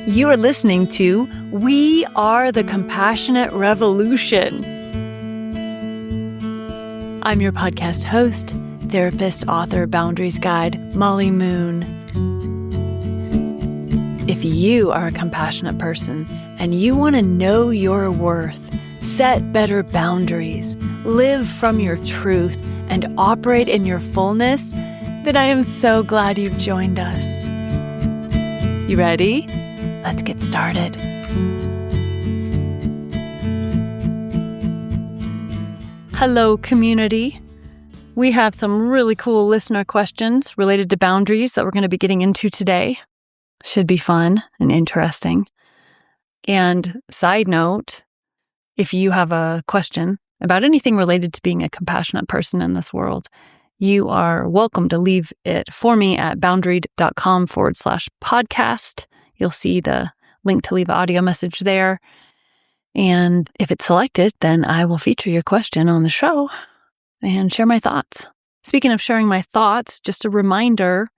You are listening to We Are the Compassionate Revolution. I'm your podcast host, therapist, author, boundaries guide, Molly Moon. If you are a compassionate person and you want to know your worth, set better boundaries, live from your truth, and operate in your fullness, then I am so glad you've joined us. You ready? Let's get started. Hello, community. We have some really cool listener questions related to boundaries that we're going to be getting into today. Should be fun and interesting. And side note, if you have a question about anything related to being a compassionate person in this world, you are welcome to leave it for me at boundaried.com/podcast. You'll see the link to leave an audio message there. And if it's selected, then I will feature your question on the show and share my thoughts. Speaking of sharing my thoughts, just a reminder,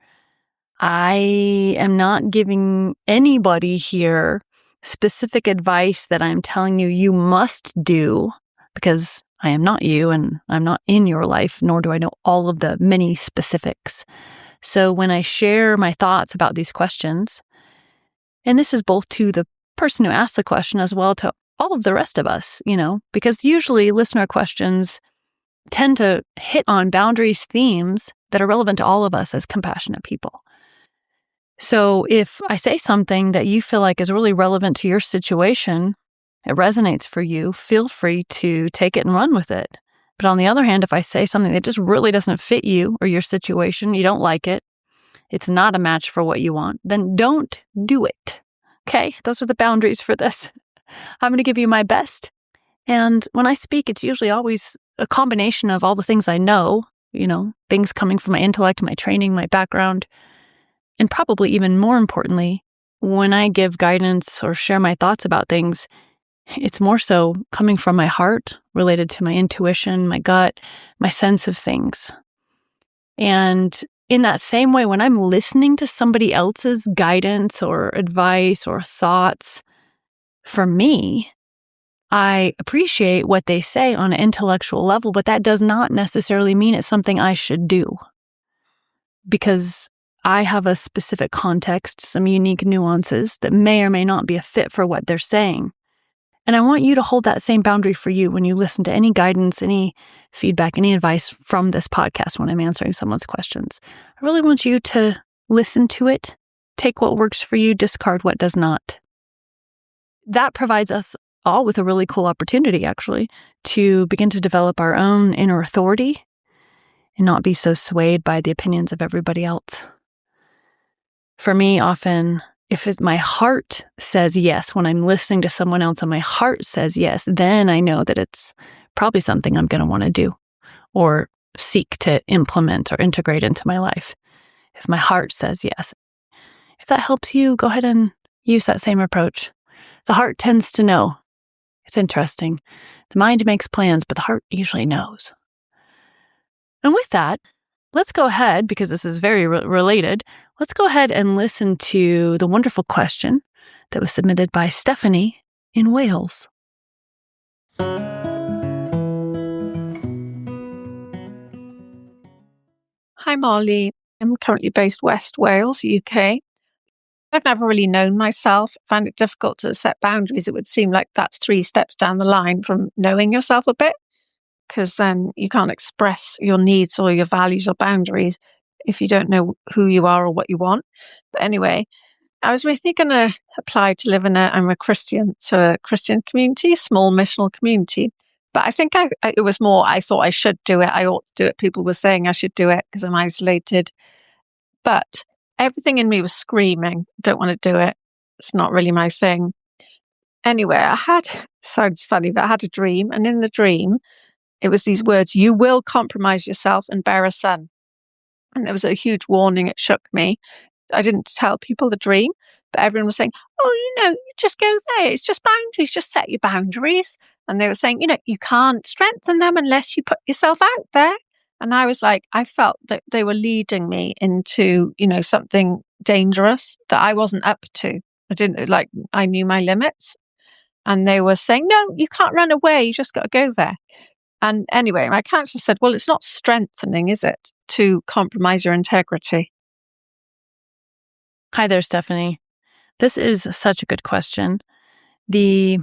I am not giving anybody here specific advice that I'm telling you you must do, because I am not you and I'm not in your life, nor do I know all of the many specifics. So when I share my thoughts about these questions, and this is both to the person who asked the question as well to all of the rest of us, because usually listener questions tend to hit on boundaries themes that are relevant to all of us as compassionate people. So if I say something that you feel like is really relevant to your situation, it resonates for you, feel free to take it and run with it. But on the other hand, if I say something that just really doesn't fit you or your situation, you don't like it, it's not a match for what you want, then don't do it. Okay? Those are the boundaries for this. I'm going to give you my best. And when I speak, it's usually always a combination of all the things I know, things coming from my intellect, my training, my background. And probably even more importantly, when I give guidance or share my thoughts about things, it's more so coming from my heart, related to my intuition, my gut, my sense of things. And in that same way, when I'm listening to somebody else's guidance or advice or thoughts, for me, I appreciate what they say on an intellectual level, but that does not necessarily mean it's something I should do. Because I have a specific context, some unique nuances that may or may not be a fit for what they're saying. And I want you to hold that same boundary for you when you listen to any guidance, any feedback, any advice from this podcast when I'm answering someone's questions. I really want you to listen to it, take what works for you, discard what does not. That provides us all with a really cool opportunity, actually, to begin to develop our own inner authority and not be so swayed by the opinions of everybody else. For me, often, if my heart says yes when I'm listening to someone else and my heart says yes, then I know that it's probably something I'm going to want to do or seek to implement or integrate into my life. If my heart says yes. If that helps you, go ahead and use that same approach. The heart tends to know. It's interesting. The mind makes plans, but the heart usually knows. And with that, let's go ahead, because this is very related, let's go ahead and listen to the wonderful question that was submitted by Stephanie in Wales. Hi, Molly. I'm currently based West Wales, UK. I've never really known myself. I find it difficult to set boundaries. It would seem like that's 3 steps down the line from knowing yourself a bit, because then you can't express your needs or your values or boundaries if you don't know who you are or what you want. But anyway, I was recently going to apply to live in I'm a Christian, so a Christian community, small missional community. But I think it was more, I thought I should do it. I ought to do it. People were saying I should do it because I'm isolated. But everything in me was screaming, don't want to do it. It's not really my thing. Anyway, sounds funny, but I had a dream. And in the dream, it was these words, "You will compromise yourself and bear a son." And there was a huge warning. It shook me. I didn't tell people the dream, but everyone was saying, "Oh, you just go there. It's just boundaries. Just set your boundaries." And they were saying, you can't strengthen them unless you put yourself out there. And I was like, I felt that they were leading me into, something dangerous that I wasn't up to. I knew my limits. And they were saying, no, you can't run away. You just got to go there. And anyway, my counselor said, well, it's not strengthening, is it, to compromise your integrity? Hi there, Stephanie. This is such a good question. The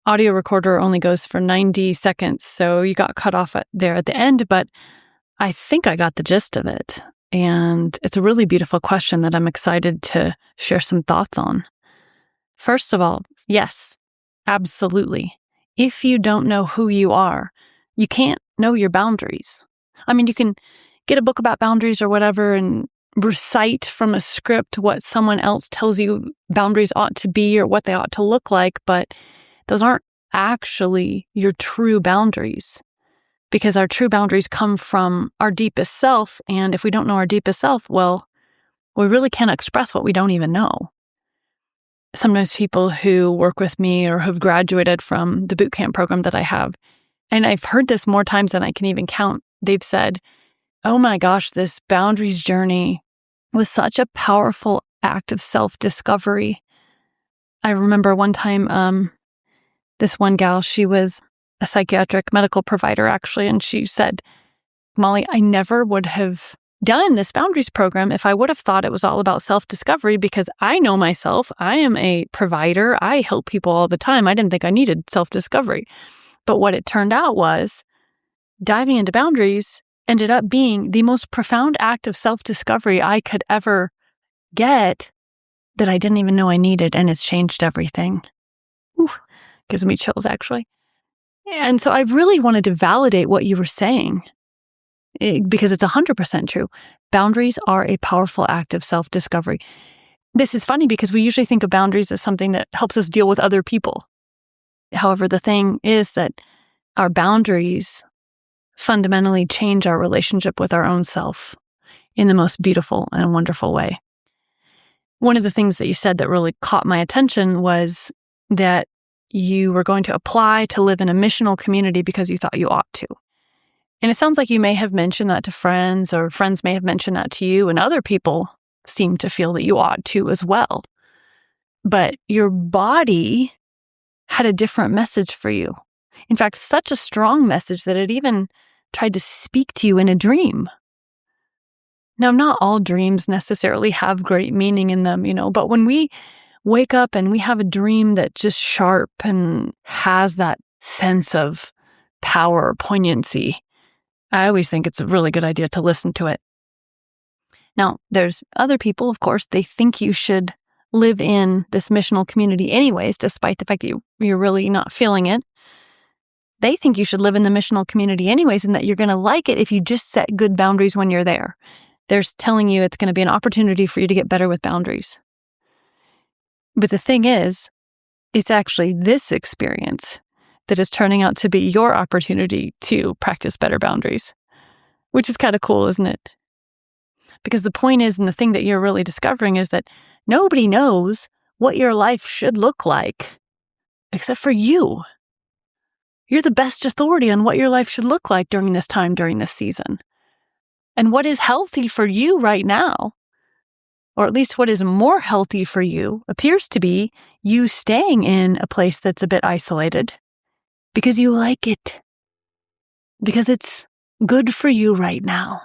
audio recorder only goes for 90 seconds, so you got cut off there at the end, but I think I got the gist of it. And it's a really beautiful question that I'm excited to share some thoughts on. First of all, yes, absolutely. If you don't know who you are, you can't know your boundaries. I mean, you can get a book about boundaries or whatever and recite from a script what someone else tells you boundaries ought to be or what they ought to look like, but those aren't actually your true boundaries, because our true boundaries come from our deepest self. And if we don't know our deepest self, well, we really can't express what we don't even know. Sometimes people who work with me or who've graduated from the boot camp program that I have, and I've heard this more times than I can even count, they've said, oh my gosh, this boundaries journey was such a powerful act of self-discovery. I remember one time, this one gal, she was a psychiatric medical provider actually, and she said, Molly, I never would have done this boundaries program if I would have thought it was all about self-discovery, because I know myself. I am a provider. I help people all the time. I didn't think I needed self-discovery. But what it turned out was diving into boundaries ended up being the most profound act of self-discovery I could ever get that I didn't even know I needed, and it's changed everything. Ooh, gives me chills, actually. And so I really wanted to validate what you were saying, because it's 100% true. Boundaries are a powerful act of self-discovery. This is funny because we usually think of boundaries as something that helps us deal with other people. However, the thing is that our boundaries fundamentally change our relationship with our own self in the most beautiful and wonderful way. One of the things that you said that really caught my attention was that you were going to apply to live in a missional community because you thought you ought to. And it sounds like you may have mentioned that to friends, or friends may have mentioned that to you, and other people seem to feel that you ought to as well. But your body had a different message for you. In fact, such a strong message that it even tried to speak to you in a dream. Now, not all dreams necessarily have great meaning in them, but when we wake up and we have a dream that's just sharp and has that sense of power or poignancy, I always think it's a really good idea to listen to it. Now, there's other people, of course, they think you should live in this missional community anyways, despite the fact that you're really not feeling it. They think you should live in the missional community anyways, and that you're going to like it if you just set good boundaries when you're there. They're telling you it's going to be an opportunity for you to get better with boundaries. But the thing is, it's actually this experience that is turning out to be your opportunity to practice better boundaries, which is kind of cool, isn't it? Because the point is, and the thing that you're really discovering is that nobody knows what your life should look like except for you. You're the best authority on what your life should look like during this time, during this season. And what is healthy for you right now, or at least what is more healthy for you, appears to be you staying in a place that's a bit isolated because you like it, because it's good for you right now,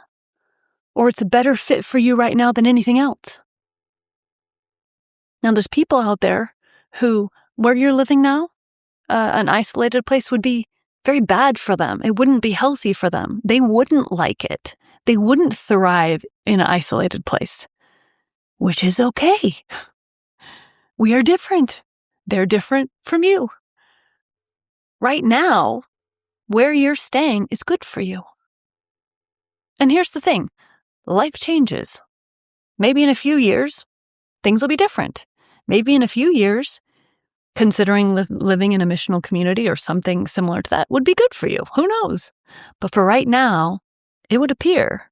or it's a better fit for you right now than anything else. Now, there's people out there who, where you're living now, an isolated place would be very bad for them. It wouldn't be healthy for them. They wouldn't like it. They wouldn't thrive in an isolated place, which is okay. We are different. They're different from you. Right now, where you're staying is good for you. And here's the thing. Life changes. Maybe in a few years, things will be different. Maybe in a few years, considering living in a missional community or something similar to that would be good for you. Who knows? But for right now, it would appear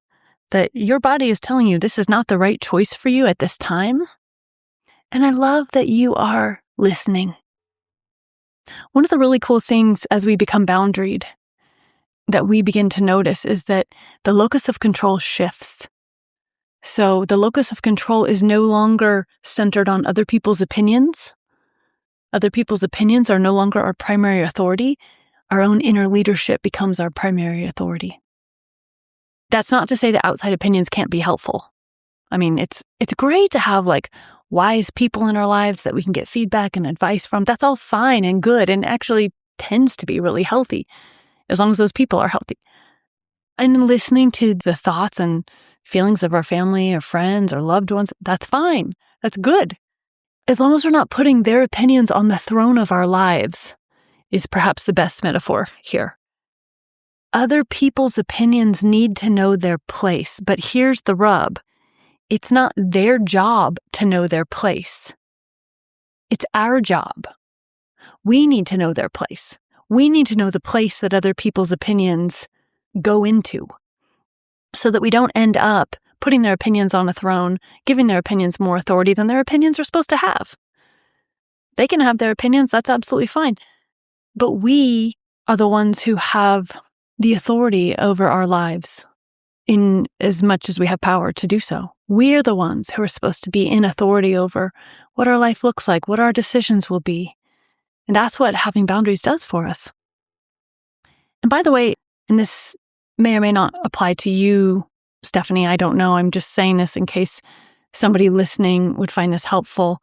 that your body is telling you this is not the right choice for you at this time. And I love that you are listening. One of the really cool things as we become boundaried that we begin to notice is that the locus of control shifts. So the locus of control is no longer centered on other people's opinions. Other people's opinions are no longer our primary authority. Our own inner leadership becomes our primary authority. That's not to say that outside opinions can't be helpful. I mean, it's great to have like wise people in our lives that we can get feedback and advice from. That's all fine and good and actually tends to be really healthy as long as those people are healthy. And listening to the thoughts and feelings of our family or friends or loved ones, that's fine. That's good. As long as we're not putting their opinions on the throne of our lives is perhaps the best metaphor here. Other people's opinions need to know their place, but here's the rub. It's not their job to know their place. It's our job. We need to know their place. We need to know the place that other people's opinions go into so that we don't end up putting their opinions on a throne, giving their opinions more authority than their opinions are supposed to have. They can have their opinions, that's absolutely fine. But we are the ones who have the authority over our lives in as much as we have power to do so. We're the ones who are supposed to be in authority over what our life looks like, what our decisions will be. And that's what having boundaries does for us. And by the way, and this may or may not apply to you, Stephanie, I don't know. I'm just saying this in case somebody listening would find this helpful.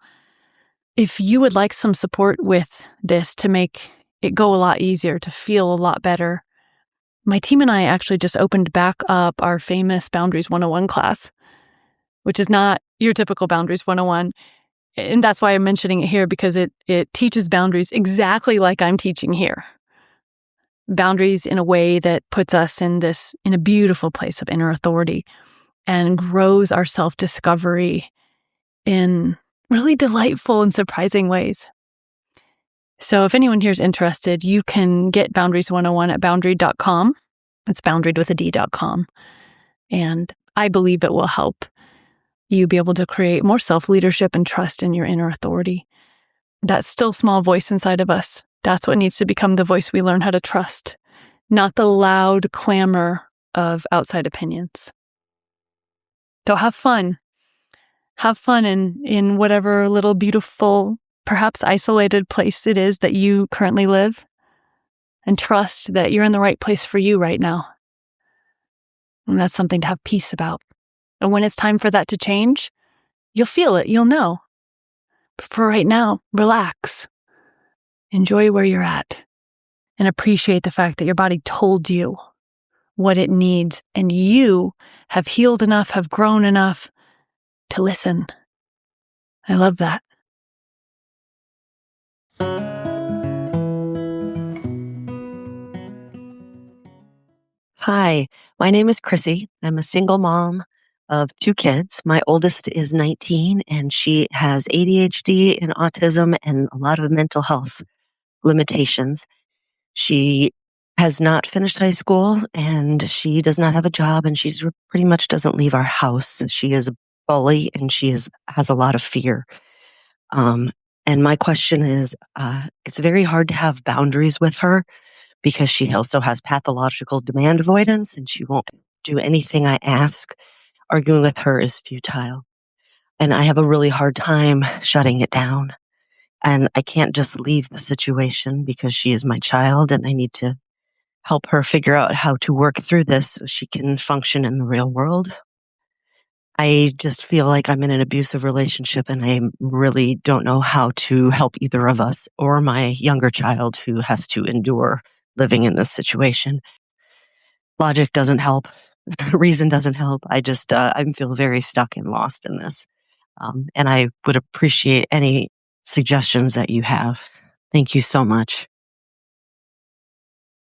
If you would like some support with this to make it go a lot easier, to feel a lot better, my team and I actually just opened back up our famous Boundaries 101 class, which is not your typical Boundaries 101. And that's why I'm mentioning it here, because it teaches boundaries exactly like I'm teaching here. Boundaries in a way that puts us in a beautiful place of inner authority and grows our self-discovery in really delightful and surprising ways. So if anyone here is interested, you can get Boundaries 101 at boundaried.com. It's boundaried with a D.com. And I believe it will help you be able to create more self-leadership and trust in your inner authority. That still small voice inside of us, that's what needs to become the voice we learn how to trust, not the loud clamor of outside opinions. So have fun. Have fun in whatever little beautiful, perhaps isolated place it is that you currently live, and trust that you're in the right place for you right now. And that's something to have peace about. And when it's time for that to change, you'll feel it, you'll know. But for right now, relax. Enjoy where you're at. And appreciate the fact that your body told you what it needs, and you have healed enough, have grown enough to listen. I love that. Hi, my name is Krissy. I'm a single mom of 2 kids. My oldest is 19 and she has ADHD and autism and a lot of mental health limitations. She has not finished high school and she does not have a job, and she's pretty much doesn't leave our house. She is a bully and she has a lot of fear. And my question is, it's very hard to have boundaries with her because she also has pathological demand avoidance and she won't do anything I ask. Arguing with her is futile. And I have a really hard time shutting it down. And I can't just leave the situation because she is my child and I need to help her figure out how to work through this so she can function in the real world. I just feel like I'm in an abusive relationship and I really don't know how to help either of us or my younger child who has to endure living in this situation. Logic doesn't help. Reason doesn't help. I feel very stuck and lost in this. And I would appreciate any suggestions that you have. Thank you so much.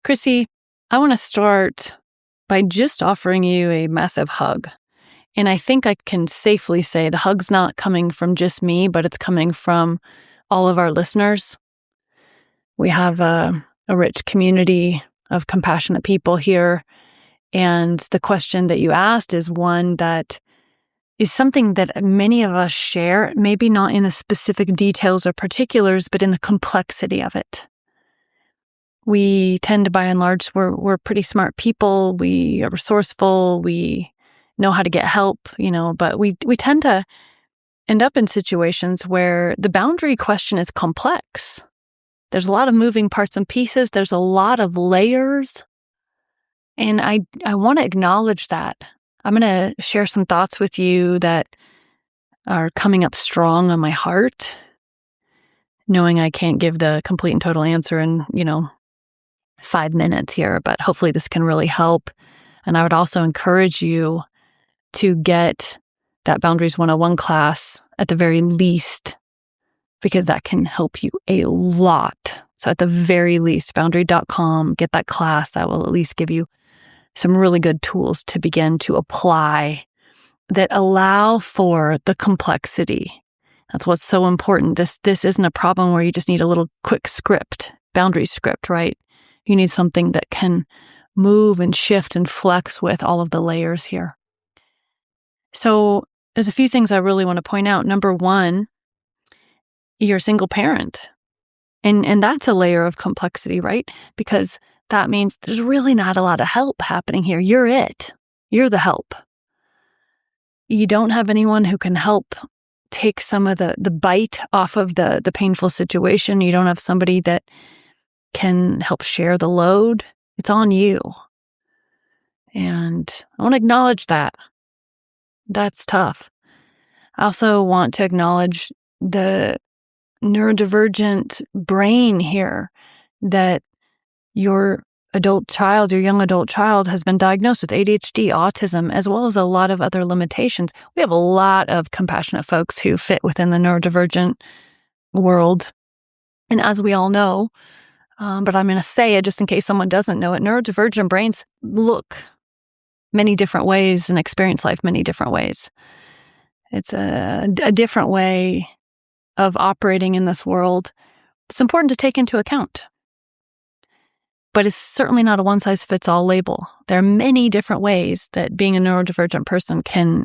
Krissy, I want to start by just offering you a massive hug. And I think I can safely say the hug's not coming from just me, but it's coming from all of our listeners. We have a rich community of compassionate people here. And the question that you asked is one that is something that many of us share, maybe not in the specific details or particulars, but in the complexity of it. We tend to, by and large, we're pretty smart people. We are resourceful. We know how to get help, but we tend to end up in situations where the boundary question is complex. There's a lot of moving parts and pieces. There's a lot of layers. And I want to acknowledge that. I'm going to share some thoughts with you that are coming up strong on my heart, knowing I can't give the complete and total answer in, 5 minutes here, but hopefully this can really help. And I would also encourage you to get that Boundaries 101 class at the very least, because that can help you a lot. So at the very least, boundary.com, get that class. That will at least give you some really good tools to begin to apply that allow for the complexity. That's what's so important. This isn't a problem where you just need a little quick script, boundary script, right? You need something that can move and shift and flex with all of the layers here. So there's a few things I really want to point out. Number one, you're a single parent. And that's a layer of complexity, right? Because that means there's really not a lot of help happening here. You're it. You're the help. You don't have anyone who can help take some of the bite off of the painful situation. You don't have somebody that can help share the load. It's on you. And I want to acknowledge that. That's tough. I also want to acknowledge the neurodivergent brain here, that your adult child, your young adult child has been diagnosed with ADHD, autism, as well as a lot of other limitations. We have a lot of compassionate folks who fit within the neurodivergent world. And as we all know, but I'm going to say it just in case someone doesn't know it, neurodivergent brains look many different ways and experience life many different ways. It's a different way of operating in this world. It's important to take into account. But it's certainly not a one-size-fits-all label. There are many different ways that being a neurodivergent person can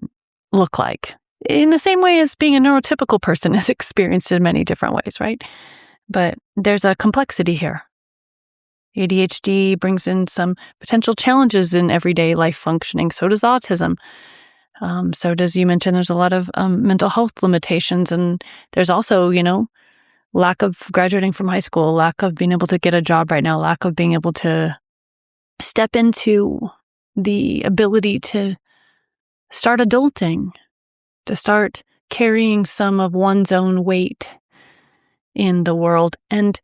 look like. In the same way as being a neurotypical person is experienced in many different ways, right? But there's a complexity here. ADHD brings in some potential challenges in everyday life functioning. So does autism. So does, you mentioned, there's a lot of mental health limitations. And there's also, lack of graduating from high school, lack of being able to get a job right now, lack of being able to step into the ability to start adulting, to start carrying some of one's own weight in the world. And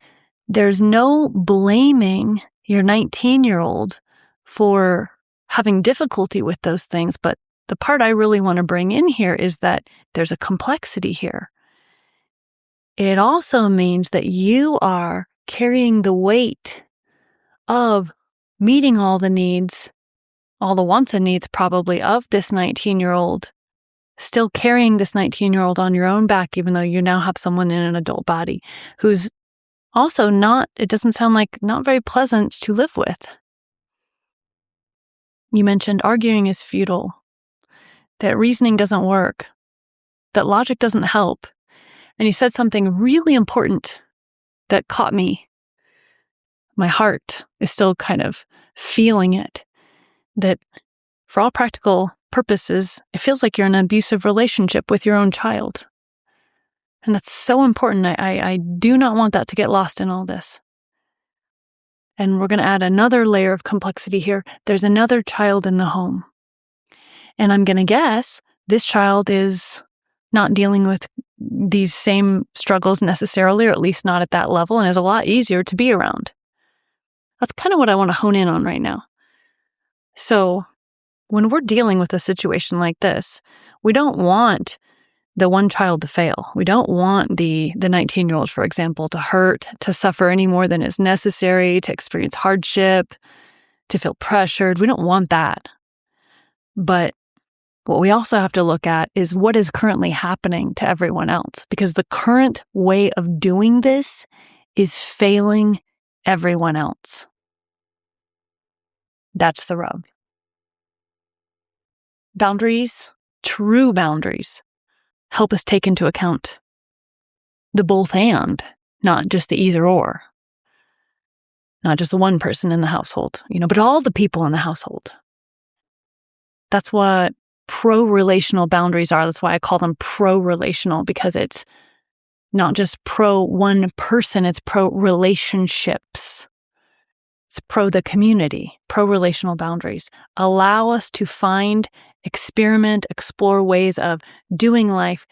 there's no blaming your 19-year-old for having difficulty with those things. But the part I really want to bring in here is that there's a complexity here. It also means that you are carrying the weight of meeting all the needs, all the wants and needs probably of this 19-year-old, still carrying this 19-year-old on your own back, even though you now have someone in an adult body who's also not, it doesn't sound like, not very pleasant to live with. You mentioned arguing is futile, that reasoning doesn't work, that logic doesn't help. And you said something really important that caught me. My heart is still kind of feeling it, that for all practical purposes, it feels like you're in an abusive relationship with your own child. And that's so important. I do not want that to get lost in all this. And we're going to add another layer of complexity here. There's another child in the home. And I'm going to guess this child is not dealing with these same struggles necessarily, or at least not at that level, and is a lot easier to be around. That's kind of what I want to hone in on right now. So when we're dealing with a situation like this, we don't want the one child to fail. We don't want the 19-year-old, for example, to hurt, to suffer any more than is necessary, to experience hardship, to feel pressured. We don't want that. But what we also have to look at is what is currently happening to everyone else, because the current way of doing this is failing everyone else. That's the rub. Boundaries, true boundaries, help us take into account the both and, not just the either or. Not just the one person in the household, but all the people in the household. That's what pro-relational boundaries are. That's why I call them pro-relational, because it's not just pro one person, it's pro relationships. It's pro the community. Pro-relational boundaries allow us to find, experiment, explore ways of doing life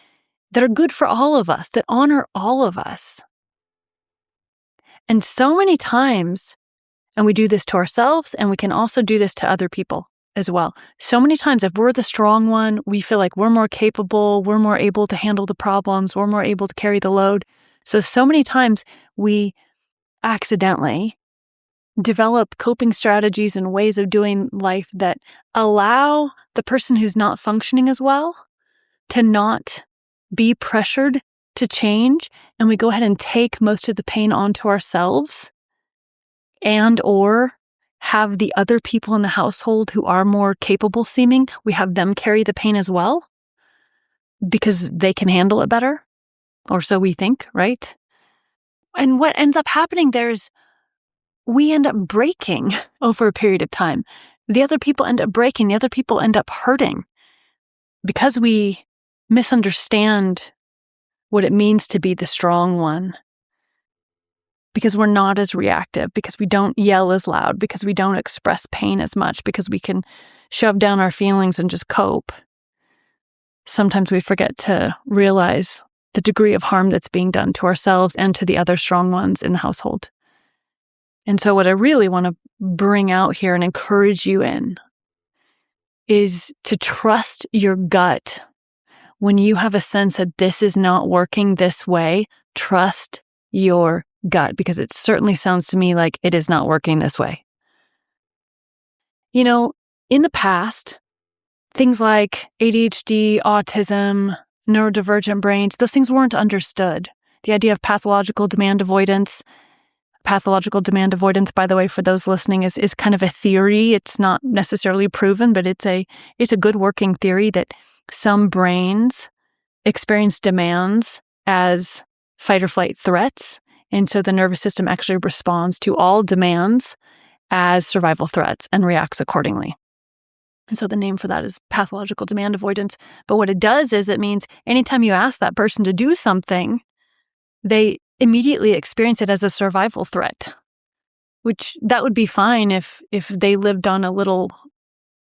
that are good for all of us, that honor all of us. And so many times, and we do this to ourselves, and we can also do this to other people as well. So many times, if we're the strong one, we feel like we're more capable, we're more able to handle the problems, we're more able to carry the load. So many times we accidentally develop coping strategies and ways of doing life that allow the person who's not functioning as well to not be pressured to change, and we go ahead and take most of the pain onto ourselves, and or have the other people in the household who are more capable seeming, we have them carry the pain as well because they can handle it better, or so we think, right? And what ends up happening there is we end up breaking over a period of time. The other people end up breaking, the other people end up hurting because we misunderstand what it means to be the strong one, because we're not as reactive, because we don't yell as loud, because we don't express pain as much, because we can shove down our feelings and just cope. Sometimes we forget to realize the degree of harm that's being done to ourselves and to the other strong ones in the household. And so what I really want to bring out here and encourage you in is to trust your gut. When you have a sense that this is not working this way, trust your gut, because it certainly sounds to me like it is not working this way. You know, in the past, things like ADHD, autism, neurodivergent brains, those things weren't understood. The idea of pathological demand avoidance, by the way, for those listening, is kind of a theory. It's not necessarily proven, but it's a good working theory that some brains experience demands as fight or flight threats. And so the nervous system actually responds to all demands as survival threats and reacts accordingly. And so the name for that is pathological demand avoidance. But what it does is it means anytime you ask that person to do something, they immediately experience it as a survival threat, which that would be fine if they lived on a little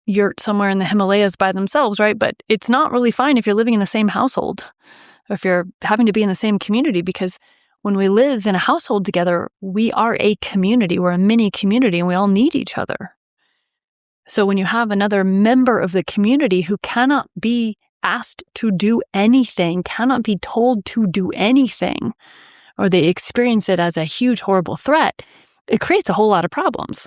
yurt somewhere in the Himalayas by themselves, right? But it's not really fine if you're living in the same household or if you're having to be in the same community, because when we live in a household together, we are a community. We're a mini community, and we all need each other. So when you have another member of the community who cannot be asked to do anything, cannot be told to do anything, or they experience it as a huge, horrible threat, it creates a whole lot of problems,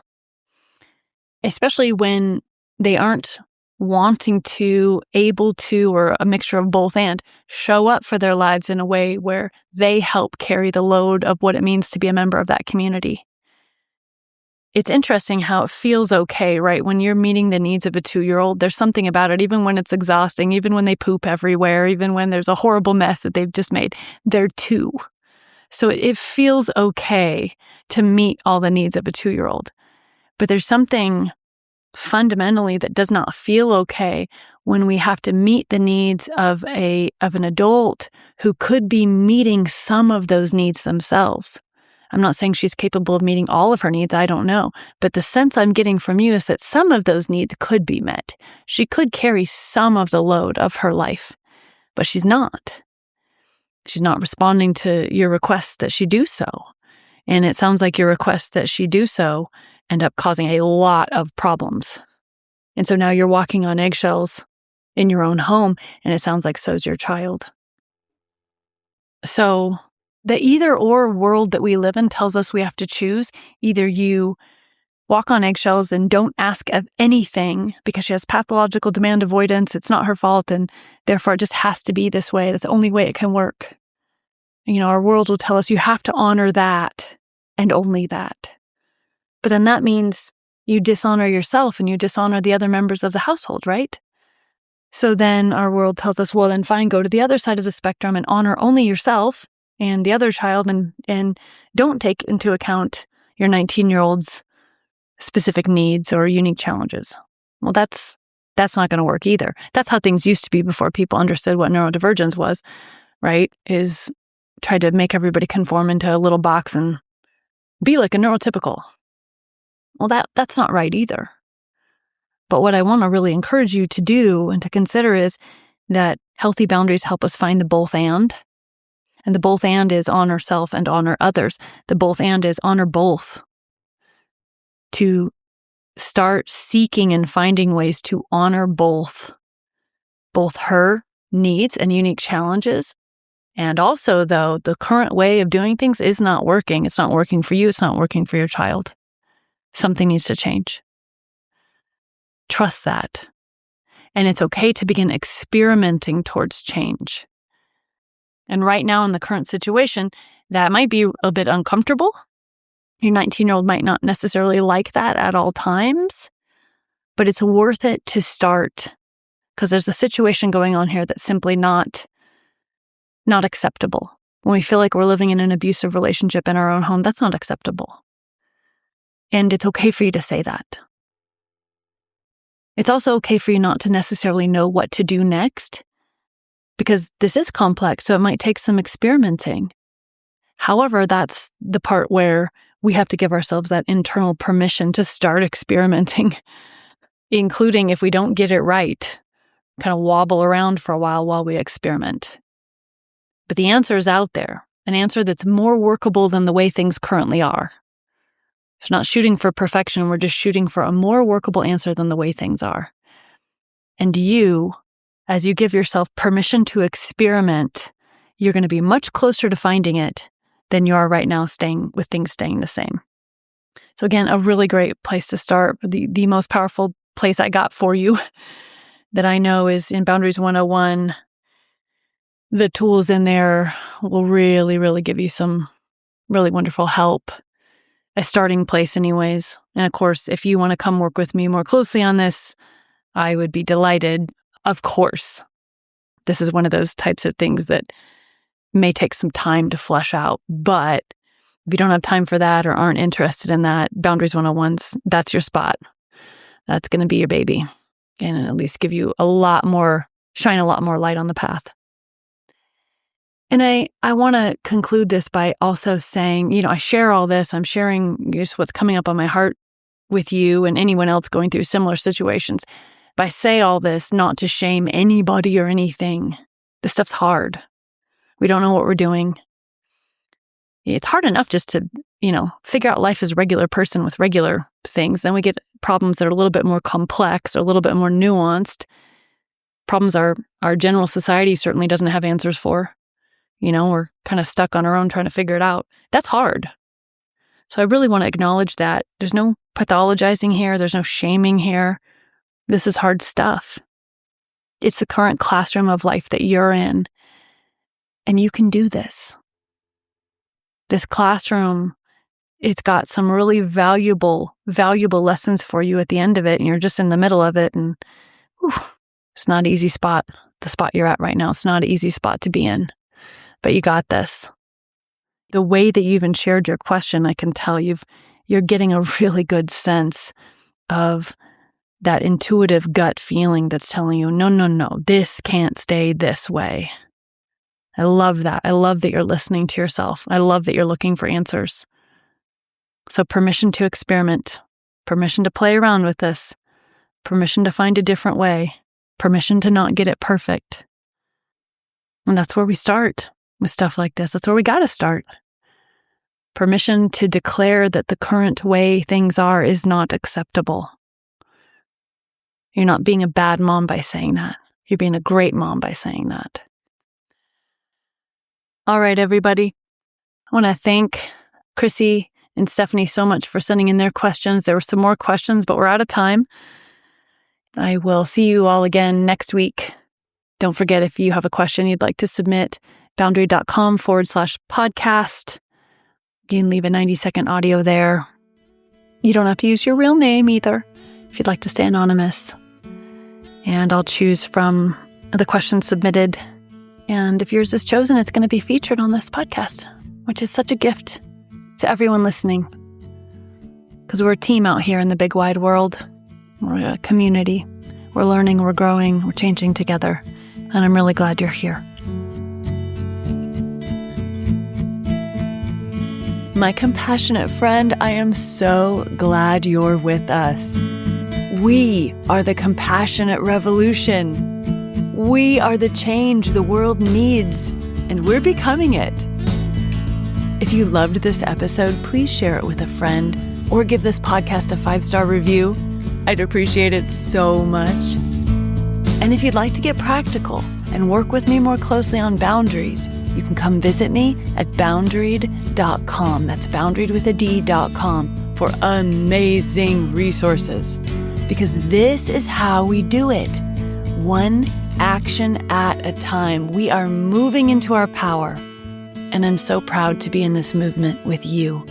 especially when they aren't wanting to, able to, or a mixture of both and, show up for their lives in a way where they help carry the load of what it means to be a member of that community. It's interesting how it feels okay, right? When you're meeting the needs of a 2-year-old, there's something about it, even when it's exhausting, even when they poop everywhere, even when there's a horrible mess that they've just made. They're 2. So it feels okay to meet all the needs of a 2-year-old. But there's something fundamentally that does not feel okay when we have to meet the needs of an adult who could be meeting some of those needs themselves. I'm not saying she's capable of meeting all of her needs, I don't know. But the sense I'm getting from you is that some of those needs could be met. She could carry some of the load of her life, but she's not. She's not responding to your requests that she do so. And it sounds like your requests that she do so end up causing a lot of problems. And so now you're walking on eggshells in your own home, and it sounds like so's your child. So the either-or world that we live in tells us we have to choose. Either you walk on eggshells and don't ask of anything because she has pathological demand avoidance, it's not her fault, and therefore it just has to be this way. That's the only way it can work. You know, our world will tell us you have to honor that and only that. But then that means you dishonor yourself and you dishonor the other members of the household, right? So then our world tells us, well, then fine, go to the other side of the spectrum and honor only yourself and the other child, and don't take into account your 19-year-old's specific needs or unique challenges. Well, that's That's not going to work either. That's how things used to be before people understood what neurodivergence was, right? Is try to make everybody conform into a little box and be like a neurotypical. Well, that's not right either. But what I want to really encourage you to do and to consider is that healthy boundaries help us find the both and. And the both and is honor self and honor others. The both and is honor both. To start seeking and finding ways to honor both her needs and unique challenges. And also, though, the current way of doing things is not working. It's not working for you. It's not working for your child. Something needs to change. Trust that. And it's okay to begin experimenting towards change. And right now in the current situation, that might be a bit uncomfortable. Your 19-year-old might not necessarily like that at all times, but it's worth it to start because there's a situation going on here that's simply not acceptable. When we feel like we're living in an abusive relationship in our own home, that's not acceptable. And it's okay for you to say that. It's also okay for you not to necessarily know what to do next because this is complex, so it might take some experimenting. However, that's the part where we have to give ourselves that internal permission to start experimenting, including if we don't get it right, kind of wobble around for a while we experiment. But the answer is out there, an answer that's more workable than the way things currently are. It's not shooting for perfection, we're just shooting for a more workable answer than the way things are. And you, as you give yourself permission to experiment, you're going to be much closer to finding it than you are right now staying the same. So again, a really great place to start. The most powerful place I got for you that I know is in Boundaries 101. The tools in there will really, really give you some really wonderful help. A starting place anyways. And of course, if you want to come work with me more closely on this, I would be delighted. Of course, this is one of those types of things that may take some time to flesh out. But if you don't have time for that or aren't interested in that, Boundaries 101's, that's your spot. That's going to be your baby. And at least give you shine a lot more light on the path. And I want to conclude this by also saying, I share all this. I'm sharing just what's coming up on my heart with you and anyone else going through similar situations. But I say all this not to shame anybody or anything. This stuff's hard. We don't know what we're doing. It's hard enough just to, figure out life as a regular person with regular things. Then we get problems that are a little bit more complex or a little bit more nuanced. Problems our general society certainly doesn't have answers for. We're kind of stuck on our own trying to figure it out. That's hard. So I really want to acknowledge that. There's no pathologizing here. There's no shaming here. This is hard stuff. It's the current classroom of life that you're in. And you can do this. This classroom, it's got some really valuable lessons for you at the end of it. And you're just in the middle of it. And it's not an easy spot. The spot you're at right now, it's not an easy spot to be in. But you got this. The way that you even shared your question, I can tell you're getting a really good sense of that intuitive gut feeling that's telling you, no, this can't stay this way. I love that. I love that you're listening to yourself. I love that you're looking for answers. So permission to experiment, permission to play around with this, permission to find a different way, permission to not get it perfect. And that's where we start. With stuff like this, that's where we got to start. Permission to declare that the current way things are is not acceptable. You're not being a bad mom by saying that. You're being a great mom by saying that. All right, everybody. I want to thank Krissy and Stephanie so much for sending in their questions. There were some more questions, but we're out of time. I will see you all again next week. Don't forget, if you have a question you'd like to submit, boundary.com/podcast. You can leave a 90-second audio there. You don't have to use your real name either if you'd like to stay anonymous. And I'll choose from the questions submitted. And if yours is chosen, it's going to be featured on this podcast, which is such a gift to everyone listening. Because we're a team out here in the big wide world. We're a community. We're learning, we're growing, we're changing together. And I'm really glad you're here. My compassionate friend, I am so glad you're with us. We are the compassionate revolution. We are the change the world needs, and we're becoming it. If you loved this episode, please share it with a friend or give this podcast a 5-star review. I'd appreciate it so much. And if you'd like to get practical and work with me more closely on boundaries, you can come visit me at boundaried.com. That's boundaried with a D.com for amazing resources. Because this is how we do it. One action at a time. We are moving into our power. And I'm so proud to be in this movement with you.